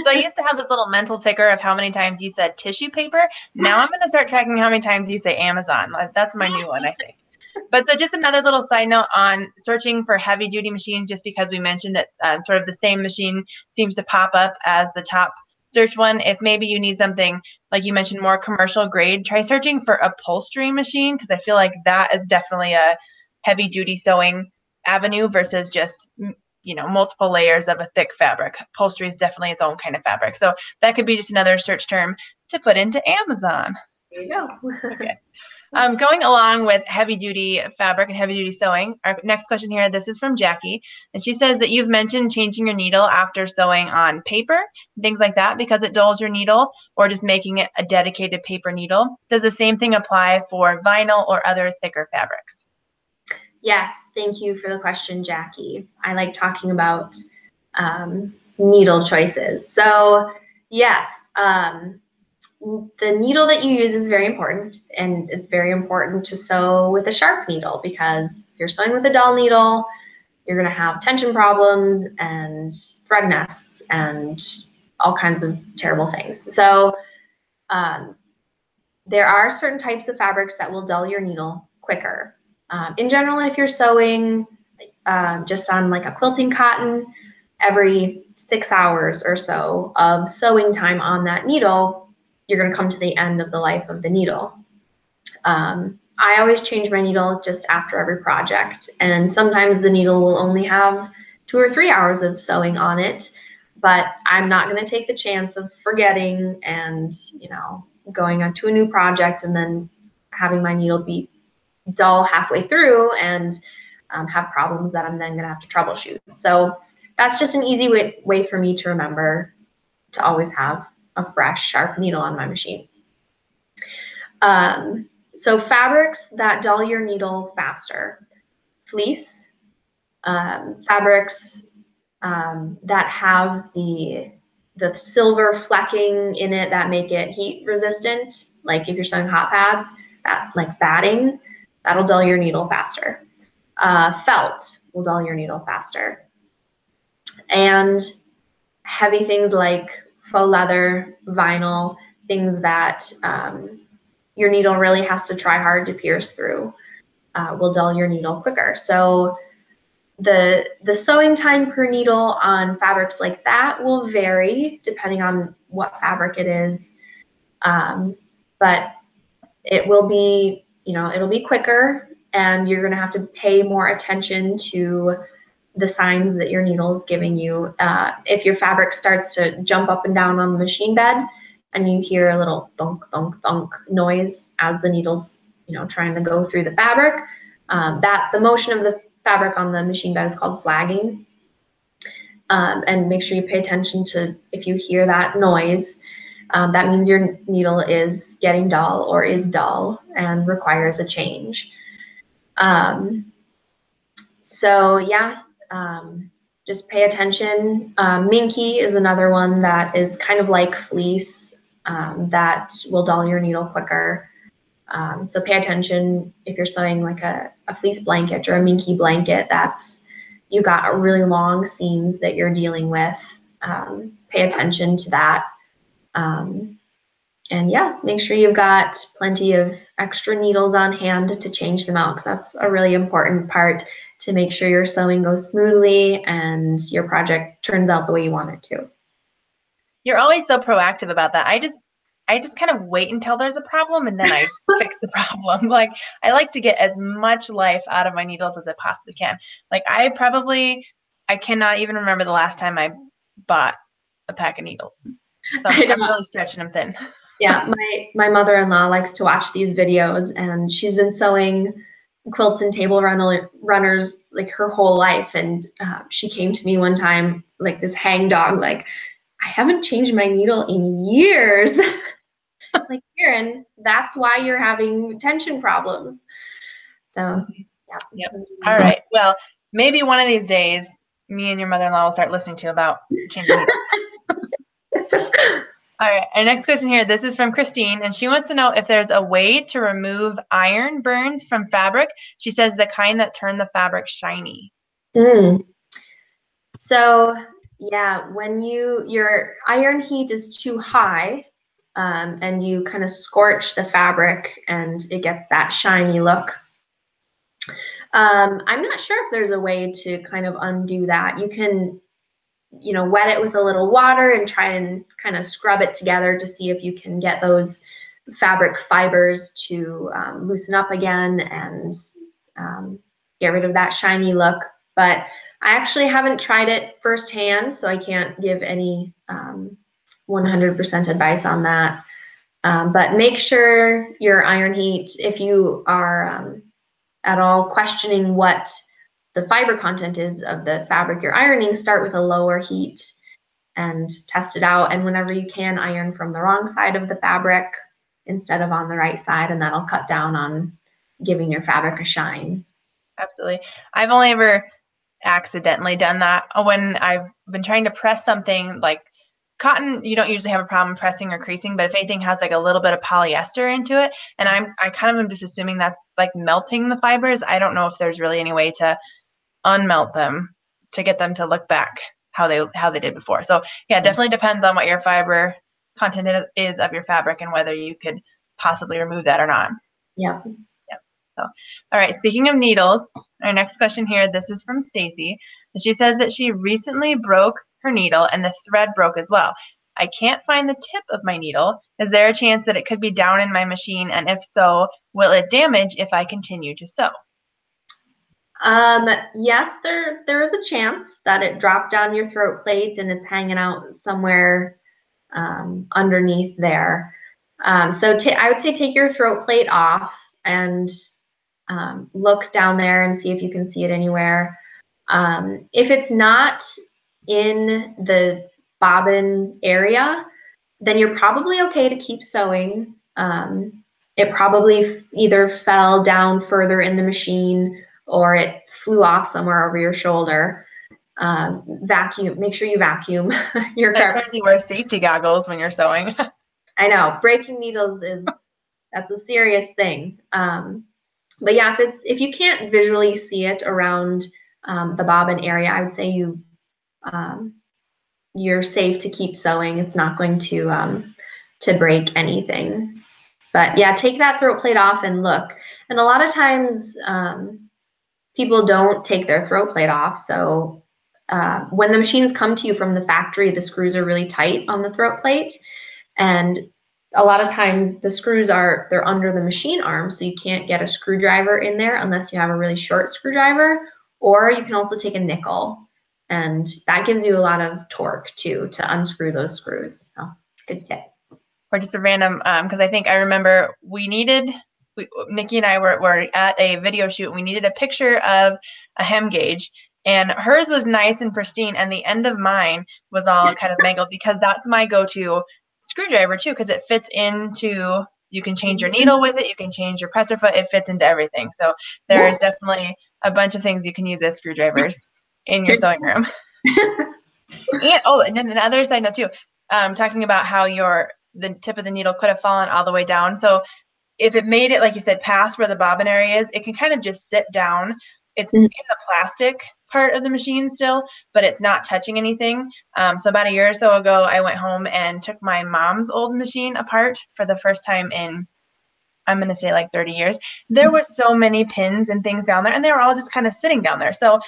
So I used to have this little mental ticker of how many times you said tissue paper. Now I'm going to start tracking how many times you say Amazon. That's my new one, I think. But so just another little side note on searching for heavy duty machines, just because we mentioned that sort of the same machine seems to pop up as the top search one. If maybe you need something, like you mentioned, more commercial grade, try searching for upholstery machine, because I feel like that is definitely a heavy duty sewing avenue versus just multiple layers of a thick fabric. Upholstery is definitely its own kind of fabric. So that could be just another search term to put into Amazon. There you go. Okay. Going along with heavy duty fabric and heavy duty sewing, our next question here, this is from Jackie, and she says that you've mentioned changing your needle after sewing on paper, things like that, because it dulls your needle, or just making it a dedicated paper needle. Does the same thing apply for vinyl or other thicker fabrics? Yes, thank you for the question, Jackie. I like talking about needle choices. So yes, the needle that you use is very important, and it's very important to sew with a sharp needle, because if you're sewing with a dull needle, you're going to have tension problems and thread nests and all kinds of terrible things. So there are certain types of fabrics that will dull your needle quicker. In general, if you're sewing just on like a quilting cotton, every 6 hours or so of sewing time on that needle, you're going to come to the end of the life of the needle. I always change my needle just after every project, and sometimes the needle will only have 2 or 3 hours of sewing on it, but I'm not going to take the chance of forgetting and going on to a new project and then having my needle be dull halfway through and have problems that I'm then going to have to troubleshoot. So that's just an easy way for me to remember to always have a fresh, sharp needle on my machine. So fabrics that dull your needle faster: fleece, fabrics that have the silver flecking in it that make it heat resistant, like if you're sewing hot pads, that like batting, that'll dull your needle faster. Felt will dull your needle faster. And heavy things like faux leather, vinyl, things that your needle really has to try hard to pierce through, will dull your needle quicker. So the sewing time per needle on fabrics like that will vary depending on what fabric it is, but it will be, it'll be quicker, and you're going to have to pay more attention to the signs that your needle is giving you. If your fabric starts to jump up and down on the machine bed and you hear a little thunk, thunk, thunk noise as the needle's, trying to go through the fabric, that the motion of the fabric on the machine bed is called flagging. And make sure you pay attention to if you hear that noise. That means your needle is getting dull or is dull and requires a change. So yeah, just pay attention. Minky is another one that is kind of like fleece, that will dull your needle quicker. So pay attention if you're sewing like a fleece blanket or a minky blanket, you got really long seams that you're dealing with. Pay attention to that. And yeah, make sure you've got plenty of extra needles on hand to change them out, because that's a really important part to make sure your sewing goes smoothly and your project turns out the way you want it to. You're always so proactive about that. I just kind of wait until there's a problem and then I fix the problem. Like, I like to get as much life out of my needles as I possibly can. Like, I cannot even remember the last time I bought a pack of needles. So I'm really stretching them thin. Yeah, my mother-in-law likes to watch these videos, and she's been sewing quilts and table runners like her whole life. And she came to me one time like this hangdog, like, I haven't changed my needle in years. Like, Karen, that's why you're having tension problems. So yeah. Yep. All right. Well, maybe one of these days, me and your mother-in-law will start listening to you about changing needles. All right, our next question here, this is from Christine, and she wants to know if there's a way to remove iron burns from fabric. She says the kind that turn the fabric shiny. So yeah, when your iron heat is too high, and you kind of scorch the fabric and it gets that shiny look, I'm not sure if there's a way to kind of undo that. You can wet it with a little water and try and kind of scrub it together to see if you can get those fabric fibers to loosen up again and get rid of that shiny look. But I actually haven't tried it firsthand, so I can't give any 100% advice on that. But make sure your iron heat, if you are at all questioning what the fiber content is of the fabric you're ironing, start with a lower heat and test it out. And whenever you can, iron from the wrong side of the fabric instead of on the right side, and that'll cut down on giving your fabric a shine. Absolutely. I've only ever accidentally done that when I've been trying to press something like cotton. You don't usually have a problem pressing or creasing, but if anything has like a little bit of polyester into it, and I kind of am just assuming that's like melting the fibers. I don't know if there's really any way to unmelt them to get them to look back how they did before. So yeah, definitely depends on what your fiber content is of your fabric and whether you could possibly remove that or not. Yeah. So, all right, speaking of needles, our next question here, this is from Stacy. She says that she recently broke her needle and the thread broke as well. I can't find the tip of my needle. Is there a chance that it could be down in my machine? And if so, will it damage if I continue to sew? Yes, there is a chance that it dropped down your throat plate and it's hanging out somewhere underneath there. So I would say take your throat plate off and look down there and see if you can see it anywhere. If it's not in the bobbin area, then you're probably okay to keep sewing. It probably either fell down further in the machine or it flew off somewhere over your shoulder. Vacuum, make sure you vacuum your carpet. Apparently wear safety goggles when you're sewing. I know, breaking needles that's a serious thing. But yeah, if you can't visually see it around the bobbin area, I would say you're safe to keep sewing. It's not going to break anything. But yeah, take that throat plate off and look. And a lot of times people don't take their throat plate off. So when the machines come to you from the factory, the screws are really tight on the throat plate. And a lot of times the screws they're under the machine arm, so you can't get a screwdriver in there unless you have a really short screwdriver, or you can also take a nickel, and that gives you a lot of torque too to unscrew those screws. So good tip. Or just a random, because I think I remember Nikki and I were at a video shoot. We needed a picture of a hem gauge, and hers was nice and pristine, and the end of mine was all kind of mangled because that's my go-to screwdriver too, because it fits into, you can change your needle with it, you can change your presser foot, it fits into everything. So there is definitely a bunch of things you can use as screwdrivers in your sewing room. And then another side note too, talking about how the tip of the needle could have fallen all the way down. So if it made it, like you said, past where the bobbin area is, it can kind of just sit down. It's in the plastic part of the machine still, but it's not touching anything. So about a year or so ago, I went home and took my mom's old machine apart for the first time in, I'm going to say like 30 years. There were so many pins and things down there, and they were all just kind of sitting down there. So,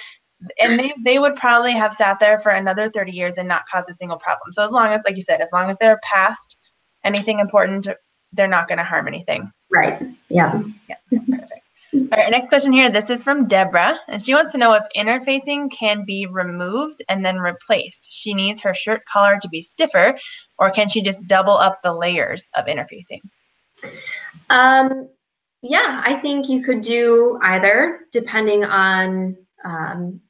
and they would probably have sat there for another 30 years and not cause a single problem. So as long as, like you said, as long as they're past anything important, they're not going to harm anything. Right. Yeah. Yeah. Perfect. All right, next question here. This is from Deborah, and she wants to know if interfacing can be removed and then replaced. She needs her shirt collar to be stiffer, or can she just double up the layers of interfacing? Yeah, I think you could do either, depending on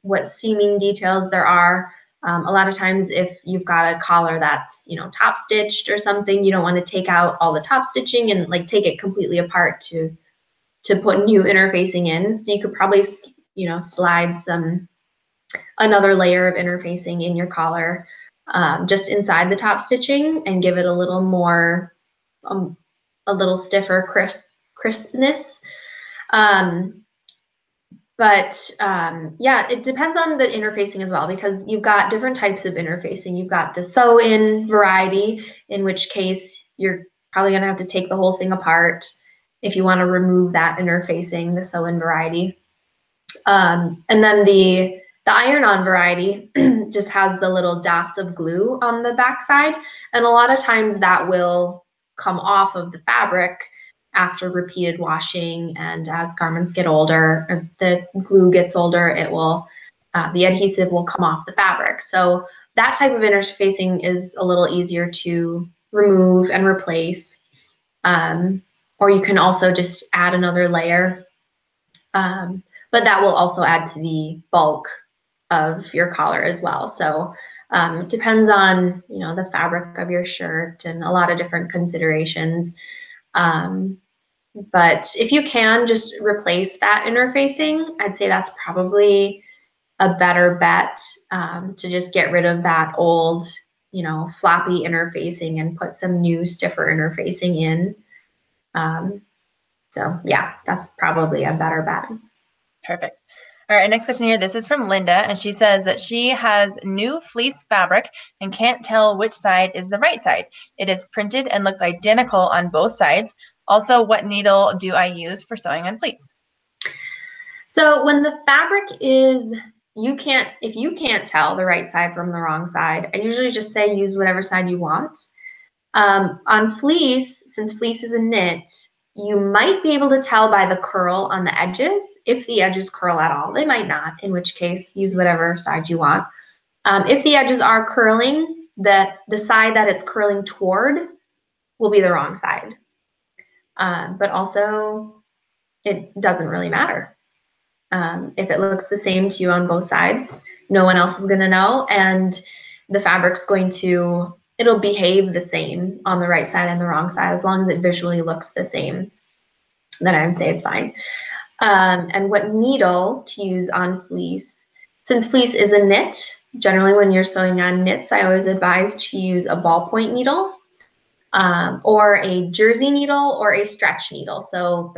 what seaming details there are. A lot of times if you've got a collar that's, top stitched or something, you don't want to take out all the top stitching and like take it completely apart to put new interfacing in. So you could probably, slide another layer of interfacing in your collar just inside the top stitching and give it a little more, a little stiffer crispness. Yeah, it depends on the interfacing as well, because you've got different types of interfacing. You've got the sew-in variety, in which case you're probably going to have to take the whole thing apart if you want to remove that interfacing, the sew-in variety. And then the iron-on variety just has the little dots of glue on the backside, and a lot of times that will come off of the fabric after repeated washing, and as garments get older, or the glue gets older, it will, the adhesive will come off the fabric. So that type of interfacing is a little easier to remove and replace. Or you can also just add another layer, but that will also add to the bulk of your collar as well. So it depends on, the fabric of your shirt and a lot of different considerations. But if you can just replace that interfacing, I'd say that's probably a better bet, to just get rid of that old, floppy interfacing and put some new stiffer interfacing in. So yeah, that's probably a better bet. Perfect. All right, next question here. This is from Linda, and she says that she has new fleece fabric and can't tell which side is the right side. It is printed and looks identical on both sides. Also, what needle do I use for sewing on fleece? So when the fabric is, if you can't tell the right side from the wrong side, I usually just say use whatever side you want. On fleece, since fleece is a knit, you might be able to tell by the curl on the edges, if the edges curl at all. They might not, in which case use whatever side you want. If the edges are curling, the side that it's curling toward will be the wrong side. But also, it doesn't really matter. If it looks the same to you on both sides, no one else is going to know, and the fabric's going to, it'll behave the same on the right side and the wrong side. As long as it visually looks the same, then I would say it's fine. And what needle to use on fleece? Since fleece is a knit, generally when you're sewing on knits, I always advise to use a ballpoint needle, or a jersey needle, or a stretch needle. So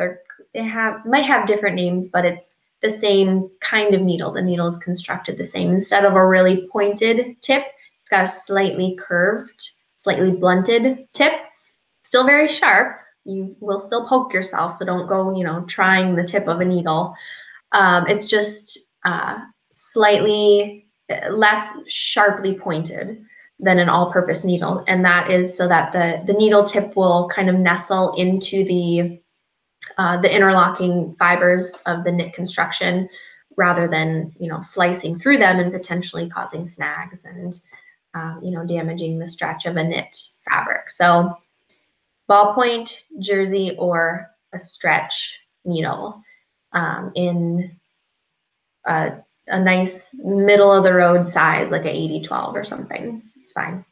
they might have different names, but it's the same kind of needle. The needle is constructed the same. Instead of a really pointed tip, it's got a slightly curved, slightly blunted tip. Still very sharp. You will still poke yourself, so don't go, trying the tip of a needle. It's just slightly less sharply pointed than an all-purpose needle, and that is so that the needle tip will kind of nestle into the interlocking fibers of the knit construction, rather than slicing through them and potentially causing snags and damaging the stretch of a knit fabric. So ballpoint, jersey, or a stretch needle in a nice middle of the road size, like a 80-12 or something. It's fine.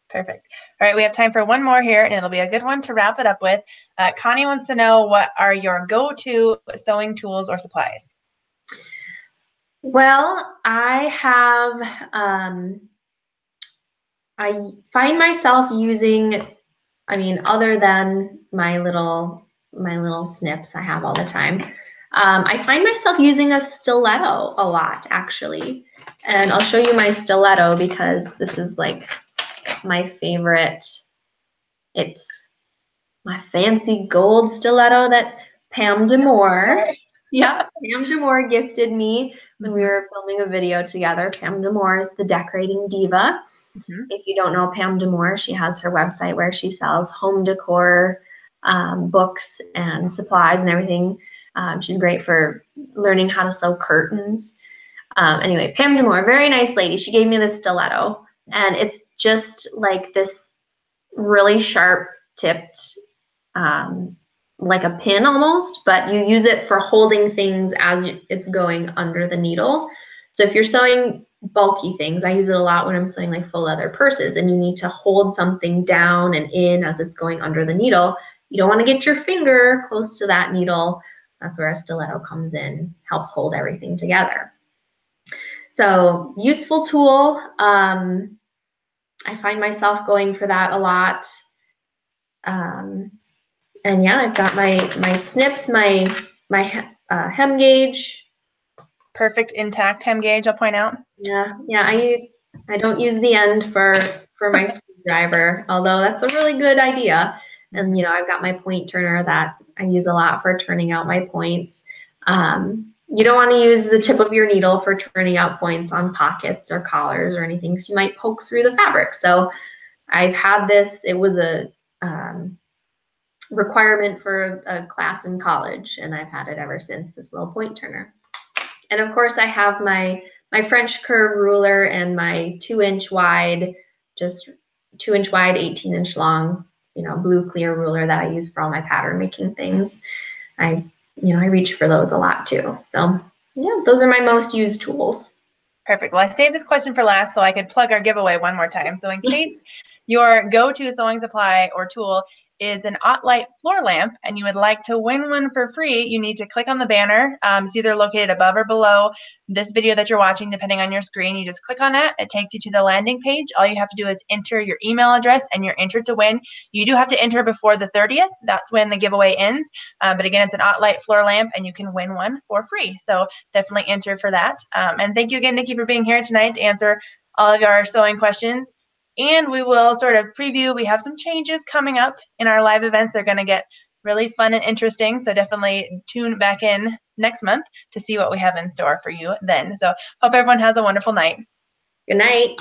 Perfect. All right, we have time for one more here, and it'll be a good one to wrap it up with. Connie wants to know, what are your go-to sewing tools or supplies? Well, I find myself using, other than my little snips I have all the time, I find myself using a stiletto a lot, actually. And I'll show you my stiletto because this is like my favorite. It's my fancy gold stiletto that Pam Demore, Pam Demore gifted me when we were filming a video together. Pam Demore is the decorating diva. If you don't know Pam Demore, she has her website where she sells home decor, books and supplies and everything. She's great for learning how to sew curtains. Anyway, Pam Demore, very nice lady. She gave me this stiletto, and it's just like this really sharp tipped, like a pin almost, but you use it for holding things as it's going under the needle. So if you're sewing bulky things, I use it a lot when I'm sewing like faux leather purses, and you need to hold something down and in as it's going under the needle. You don't want to get your finger close to that needle. That's where a stiletto comes in, helps hold everything together. So useful tool. I find myself going for that a lot. And yeah, I've got my snips, my hem gauge. Perfect intact hem gauge, I'll point out. Yeah, I don't use the end for my screwdriver, although that's a really good idea. And I've got my point turner that I use a lot for turning out my points. You don't want to use the tip of your needle for turning out points on pockets or collars or anything, because you might poke through the fabric. So I've had this. It was a requirement for a class in college, and I've had it ever since, this little point turner. And of course, I have my French curve ruler and my 2-inch wide, just 2-inch wide, 18-inch long, blue clear ruler that I use for all my pattern making things. I reach for those a lot too. So yeah, those are my most used tools. Perfect. Well, I saved this question for last so I could plug our giveaway one more time. So in case your go-to sewing supply or tool is an OttLite floor lamp and you would like to win one for free, you need to click on the banner. It's either located above or below this video that you're watching, depending on your screen. You just click on that. It takes you to the landing page. All you have to do is enter your email address and you're entered to win. You do have to enter before the 30th. That's when the giveaway ends. But again, it's an OttLite floor lamp and you can win one for free. So definitely enter for that. And thank you again, Nicki, for being here tonight to answer all of our sewing questions. And we will sort of preview, we have some changes coming up in our live events. They're going to get really fun and interesting. So definitely tune back in next month to see what we have in store for you then. So hope everyone has a wonderful night. Good night.